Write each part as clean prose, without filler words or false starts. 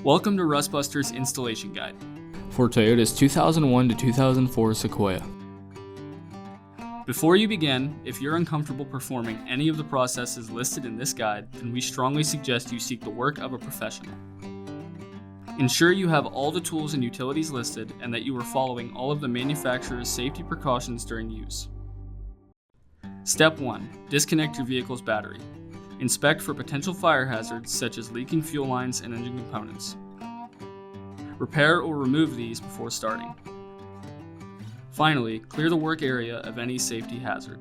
Welcome to Rustbuster's Installation Guide for Toyota's 2001 to 2004 Sequoia. Before you begin, if you're uncomfortable performing any of the processes listed in this guide, then we strongly suggest you seek the work of a professional. Ensure you have all the tools and utilities listed and that you are following all of the manufacturer's safety precautions during use. Step 1. Disconnect your vehicle's battery. Inspect for potential fire hazards such as leaking fuel lines and engine components. Repair or remove these before starting. Finally, clear the work area of any safety hazard.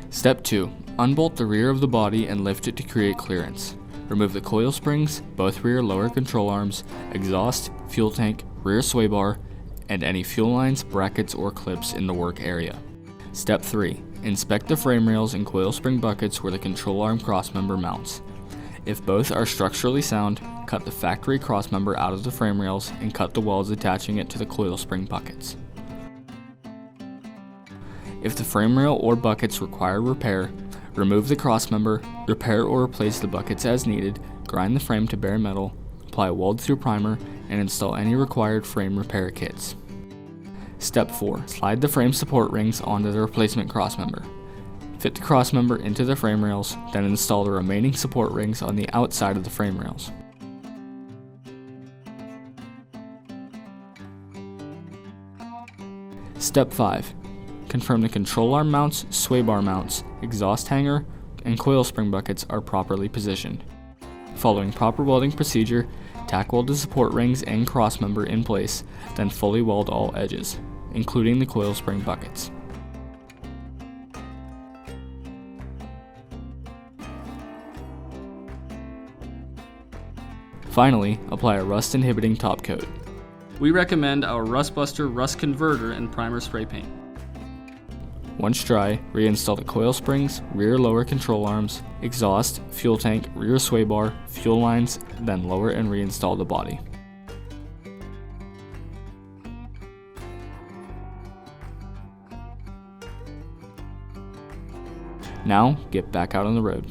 Step 2. Unbolt the rear of the body and lift it to create clearance. Remove the coil springs, both rear lower control arms, exhaust, fuel tank, rear sway bar, and any fuel lines, brackets, or clips in the work area. Step 3. Inspect the frame rails and coil spring buckets where the control arm crossmember mounts. If both are structurally sound, cut the factory crossmember out of the frame rails and cut the welds attaching it to the coil spring buckets. If the frame rail or buckets require repair, remove the crossmember, repair or replace the buckets as needed, grind the frame to bare metal, apply weld-through primer, and install any required frame repair kits. Step 4. Slide the frame support rings onto the replacement crossmember. Fit the crossmember into the frame rails, then install the remaining support rings on the outside of the frame rails. Step 5. Confirm the control arm mounts, sway bar mounts, exhaust hanger, and coil spring buckets are properly positioned. Following proper welding procedure, tack weld the support rings and crossmember in place, then fully weld all edges, including the coil spring buckets. Finally, apply a rust inhibiting top coat. We recommend our Rustbuster Rust Converter and Primer Spray Paint. Once dry, reinstall the coil springs, rear lower control arms, exhaust, fuel tank, rear sway bar, fuel lines, then lower and reinstall the body. Now, get back out on the road.